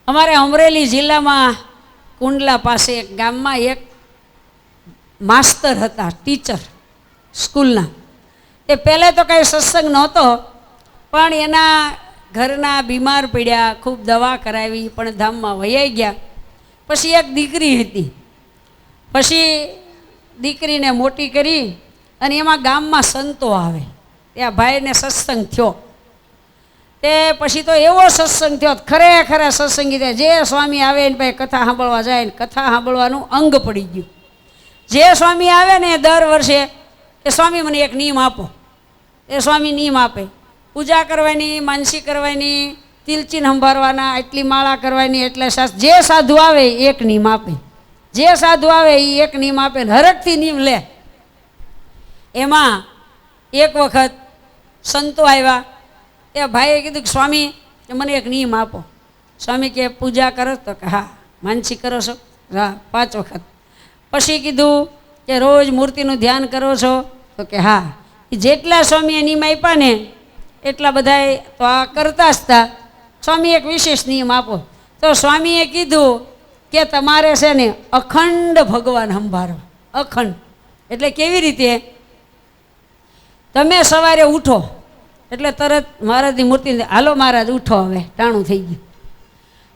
અમારે અમરેલી જિલ્લામાં કુંડલા પાસે એક ગામમાં એક માસ્તર હતા, ટીચર સ્કૂલના. એ પહેલે તો કાંઈ સત્સંગ નહોતો, પણ એના ઘરના બીમાર પડ્યા, ખૂબ દવા કરાવી, પણ ધામમાં વહી ગયા. પછી એક દીકરી હતી, પછી દીકરીને મોટી કરી અને એમાં ગામમાં સંતો આવે, ત્યાં ભાઈને સત્સંગ થયો. તે પછી તો એવો સત્સંગ થયો, ખરેખર સત્સંગી થાય. જે સ્વામી આવે એને પાસે કથા સાંભળવા જાય ને કથા સાંભળવાનું અંગ પડી ગયું. જે સ્વામી આવે ને દર વર્ષે એ સ્વામી મને એક નિયમ આપો, એ સ્વામી નિયમ આપે. પૂજા કરવાની, માનસી કરવાની, તિલચીન સંભાળવાના, એટલી માળા કરવાની, એટલે જે સાધુ આવે એક નિયમ આપે, જે સાધુ આવે એ એક નિયમ આપે, હરખથી નિયમ લે. એમાં એક વખત સંતો આવ્યા, એ ભાઈએ કીધું કે સ્વામી મને એક નિયમ આપો. સ્વામી કે પૂજા કરો? તો કે હા. માનસી કરો છો? હા, 5 વખત. પછી કીધું કે રોજ મૂર્તિનું ધ્યાન કરો છો? તો કે હા. જેટલા સ્વામીએ નિયમ આપ્યા ને એટલા બધાએ તો આ કરતા જ હતા. સ્વામી એક વિશેષ નિયમ આપો. તો સ્વામીએ કીધું કે તમારે છે ને અખંડ ભગવાન સંભાળો. અખંડ એટલે કેવી રીતે? તમે સવારે ઉઠો એટલે તરત મહારાજની મૂર્તિ, હાલો મહારાજ ઉઠો, હવે ટાણું થઈ ગયું.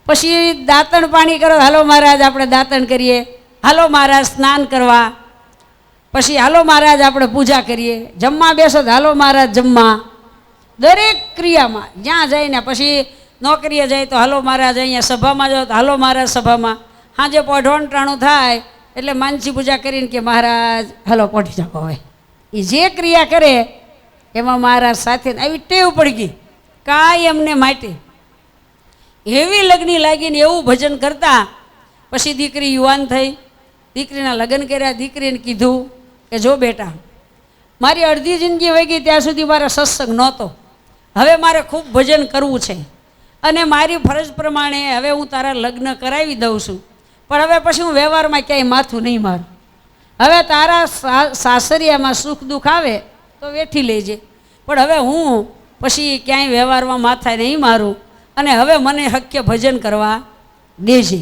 પછી દાંતણ પાણી કરો, હાલો મહારાજ આપણે દાંતણ કરીએ, હાલો મહારાજ સ્નાન કરવા, પછી હાલો મહારાજ આપણે પૂજા કરીએ, જમવા બેસો તો હાલો મહારાજ જમવા. દરેક ક્રિયામાં જ્યાં જઈને, પછી નોકરીએ જાય તો હાલો મહારાજ, અહીંયા સભામાં જાઓ તો હાલો મહારાજ સભામાં. સાંજે પોઢોણ ટાણું થાય એટલે માનસી પૂજા કરીને કે મહારાજ હાલો પોઢી જાઓ. હવે એ જે ક્રિયા કરે એમાં મહારાજ સાથે આવી ટેવ પડી ગઈ કાયમને માટે. એવી લગ્ની લાગીને એવું ભજન કરતા. પછી દીકરી યુવાન થઈ, દીકરીના લગ્ન કર્યા. દીકરીને કીધું કે જો બેટા, મારી અડધી જિંદગી વહી ગઈ ત્યાં સુધી મારે સત્સંગ નહોતો, હવે મારે ખૂબ ભજન કરવું છે અને મારી ફરજ પ્રમાણે હવે હું તારા લગ્ન કરાવી દઉં છું, પણ હવે પછી હું વ્યવહારમાં ક્યાંય માથું નહીં મારું. હવે તારા સાસરિયામાં સુખ દુઃખ આવે તો વેઠી લેજે, પણ હવે હું પછી ક્યાંય વ્યવહારમાં માથા નહીં મારું અને હવે મને હક્ય ભજન કરવા દેજે.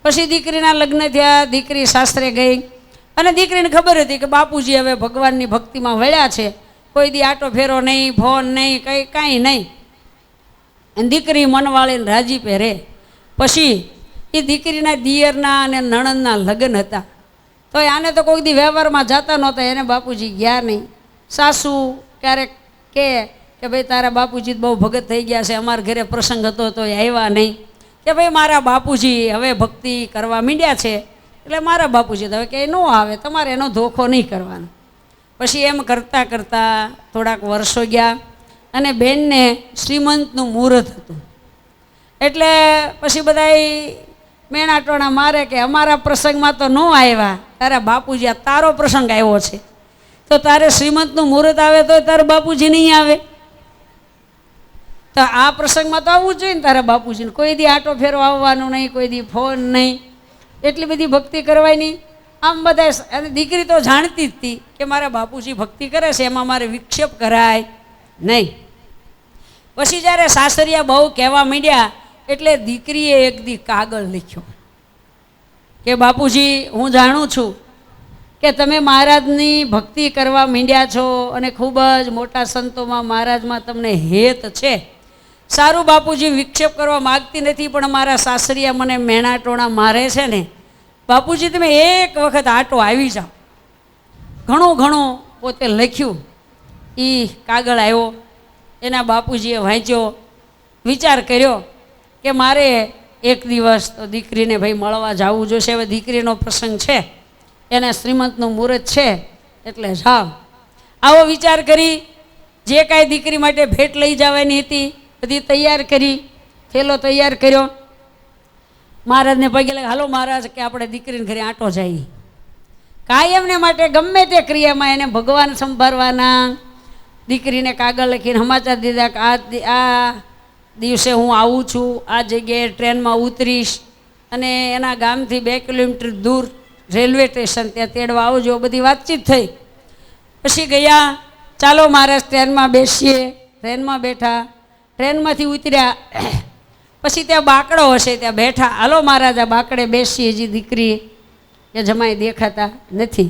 પછી દીકરીના લગ્ન થયા, દીકરી સાસરે ગઈ અને દીકરીને ખબર હતી કે બાપુજી હવે ભગવાનની ભક્તિમાં વળ્યા છે, કોઈ દી આટો ફેરો નહીં, ફોન નહીં, કાંઈ નહીં. અને દીકરી મનવાળીને રાજી પહેરે. પછી એ દીકરીના દિયરના અને નણંદના લગ્ન હતા, તો આને તો કોઈ દી વ્યવહારમાં જતા નહોતા, એને બાપુજી ગયા નહીં. સાસુ ક્યારેક કે ભાઈ તારા બાપુજી બહુ ભગત થઈ ગયા છે, અમારા ઘરે પ્રસંગ હતો તો એ આવ્યા નહીં, કે ભાઈ મારા બાપુજી હવે ભક્તિ કરવા માંડ્યા છે એટલે મારા બાપુજી તો હવે કે ન આવે, તમારે એનો ધોખો નહીં કરવાનો. પછી એમ કરતાં કરતાં થોડાક વર્ષો ગયા અને બેનને શ્રીમંતનું મુહૂર્ત હતું. એટલે પછી બધાય મેણાટોણા મારે કે અમારા પ્રસંગમાં તો ન આવ્યા, તારા બાપુજી આ તારો પ્રસંગ આવ્યો છે તો તારે શ્રીમંતનું મુહૂર્ત આવે તો તારા બાપુજી નહીં આવે, તો આ પ્રસંગમાં તો આવવું જોઈએ ને તારા બાપુજીને. કોઈ દી આટો ફેરો આવવાનું નહીં, કોઈ દી ફોન નહીં, એટલી બધી ભક્તિ કરવાય નહીં. આમ બધા. અને દીકરી તો જાણતી જ હતી કે મારા બાપુજી ભક્તિ કરે છે, એમાં મારે વિક્ષેપ કરાય નહીં. પછી જ્યારે સાસરિયા બહુ કહેવા માંડ્યા એટલે દીકરીએ એક દી કાગળ લખ્યો કે બાપુજી હું જાણું છું કે તમે મહારાજની ભક્તિ કરવા માંડ્યા છો અને ખૂબ જ મોટા સંતોમાં મહારાજમાં તમને હેત છે. સારું બાપુજી, વિક્ષેપ કરવા માગતી નથી, પણ મારા સાસરિયા મને મેણાટોણા મારે છે ને, બાપુજી તમે એક વખત આટો આવી જાઓ. ઘણું ઘણું પોતે લખ્યું. એ કાગળ આવ્યો, એના બાપુજીએ વાંચ્યો, વિચાર કર્યો કે મારે એક દિવસ તો દીકરીને ભાઈ મળવા જવું જોઈશે. હવે દીકરીનો પ્રસંગ છે, એને શ્રીમંતનું મુહૂર્ત છે એટલે જાઓ. આવો વિચાર કરી જે કાંઈ દીકરી માટે ભેટ લઈ જવાની હતી બધી તૈયાર કરી, થેલો તૈયાર કર્યો. મહારાજને પગે લાગે, હાલો મહારાજ કે આપણે દીકરીને ઘરે આંટો જઈએ. કાયમને માટે ગમે તે ક્રિયામાં એને ભગવાન સંભાળવાના. દીકરીને કાગળ લખીને સમાચાર દીધા કે આ દિવસે હું આવું છું, આ જગ્યાએ ટ્રેનમાં ઉતરીશ અને એના ગામથી 2 કિલોમીટર દૂર રેલવે સ્ટેશન ત્યાં તેડવા આવજો. બધી વાતચીત થઈ. પછી ગયા, ચાલો મહારાજ ટ્રેનમાં બેસીએ. ટ્રેનમાં બેઠા, ટ્રેનમાંથી ઉતર્યા પછી ત્યાં બાકડો હશે, ત્યાં બેઠા. હાલો મહારાજ આ બાકડે બેસી. હજી દીકરી કે જમાઈ દેખાતા નથી.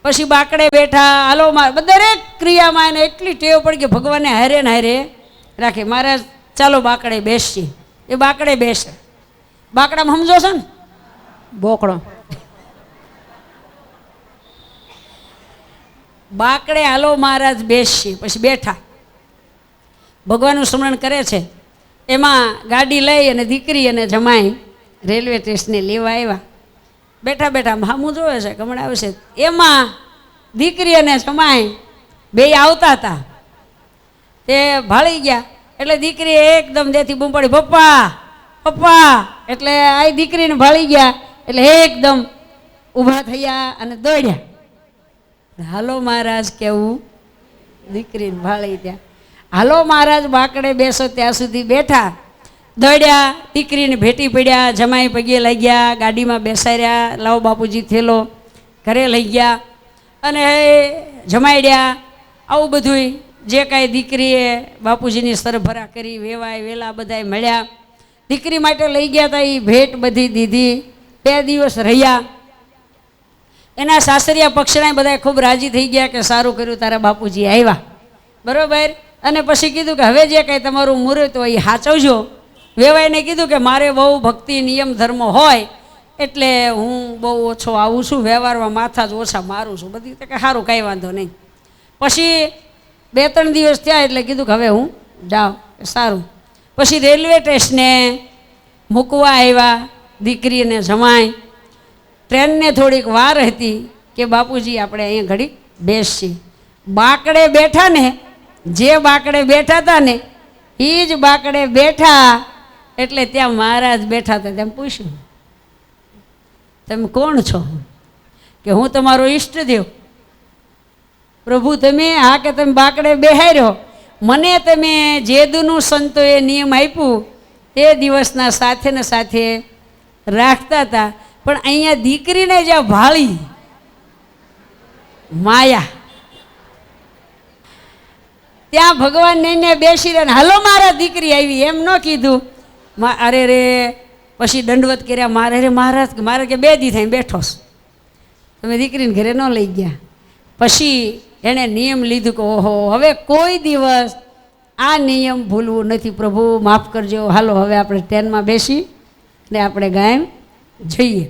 પછી બાકડે બેઠા. હાલો દરેક ક્રિયામાં એને એટલી ટેવ પડી કે ભગવાનને હારે ને હારે રાખે. મહારાજ ચાલો બાકડે બેસી. એ બાકડે બેસે. બાકડામાં સમજો છો ને, બોકડો. બાકડે હાલો મહારાજ બેસી. પછી બેઠા, ભગવાનનું સ્મરણ કરે છે. એમાં ગાડી લઈ અને દીકરી અને જમાઈ રેલવે સ્ટેશને લેવા આવ્યા. બેઠા બેઠા મામું જોવે છે કમળ આવશે. એમાં દીકરી અને જમાઈ બે આવતા હતા. તે ભાળી ગયા. એટલે દીકરીએ એકદમ દેથી બૂમ પાડી, પપ્પા પપ્પા. એટલે આ દીકરીને ભાળી ગયા. એટલે એકદમ ઊભા થયા અને દોડ્યા. હાલો મહારાજ કેવું દીકરીને ભાળી ત્યાં. હાલો મહારાજ બાકડે બેસો ત્યાં સુધી બેઠા. દોડ્યા, દીકરીને ભેટી પડ્યા, જમાઈ પગે લઈ ગયા, ગાડીમાં બેસાડ્યા. લાવો બાપુજી થેલો. ઘરે લઈ ગયા અને જમાડ્યા. આવું બધું જે કાંઈ દીકરીએ બાપુજીની સરભરા કરી, વેવાય વેલા બધાય મળ્યા. દીકરી માટે લઈ ગયા હતા એ ભેટ બધી દીધી. 2 દિવસ રહ્યા. એના સાસરિયા પક્ષના બધા ખૂબ રાજી થઈ ગયા કે સારું કર્યું તારા બાપુજી આવ્યા, બરાબર. અને પછી કીધું કે હવે જે કાંઈ તમારું મુહૂર્ત હોય એ સાચવજો. વેવાઈને કીધું કે મારે બહુ ભક્તિ નિયમ ધર્મ હોય એટલે હું બહુ ઓછો આવું છું, વ્યવહારમાં માથા જ ઓછા મારું છું બધી. તો કે સારું, કાંઈ વાંધો નહીં. પછી 2-3 દિવસ થયા એટલે કીધું કે હવે હું જાઉં. સારું. પછી રેલવે સ્ટેશને મૂકવા આવ્યા દીકરીને જમાઈ. ટ્રેનને થોડીક વાર હતી કે બાપુજી આપણે અહીંયા ઘડી બેસી. બાકડે બેઠા ને, જે બાકડે બેઠા હતા ને એ જ બાકડે બેઠા. એટલે ત્યાં મહારાજ બેઠા હતા. તેમ પૂછ્યું, તમે કોણ છો? કે હું તમારો ઈષ્ટદેવ. પ્રભુ તમે? હા. કે તમે બાકડે બેહાર્યો, મને તમે જેદુનું સંતોએ નિયમ આપ્યું તે દિવસના સાથે ને સાથે રાખતા હતા. પણ અહીંયા દીકરીને જ્યાં ભાળી માયા, ત્યાં ભગવાન ને બેસી રહે. હાલો મારા દીકરી આવી એમ ન કીધું. અરે રે પછી દંડવત કર્યા. મારે રે મહારાજ, મારે કે 2 દી થઈને બેઠો તમે દીકરીને ઘરે ન લઈ ગયા. પછી એણે નિયમ લીધું કે ઓહો હવે કોઈ દિવસ આ નિયમ ભૂલવું નથી. પ્રભુ માફ કરજો. હાલો હવે આપણે ટ્રેનમાં બેસી ને આપણે ગાયમ જઈએ.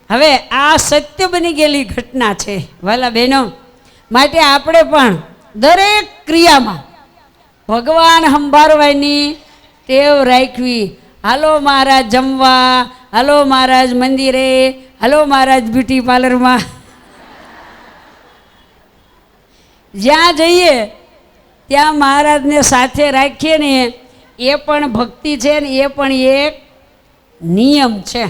હવે આ સત્ય બની ગયેલી ઘટના છે વાલા બહેનો. માટે આપણે પણ દરેક ક્રિયામાં ભગવાન સંભાળવાની ટેવ રાખવી. હાલો મહારાજ જમવા, હાલો મહારાજ મંદિરે, હાલો મહારાજ બ્યુટી પાર્લરમાં. જ્યાં જઈએ ત્યાં મહારાજને સાથે રાખીએ ને એ પણ ભક્તિ છે ને એ પણ એક નિયમ છે.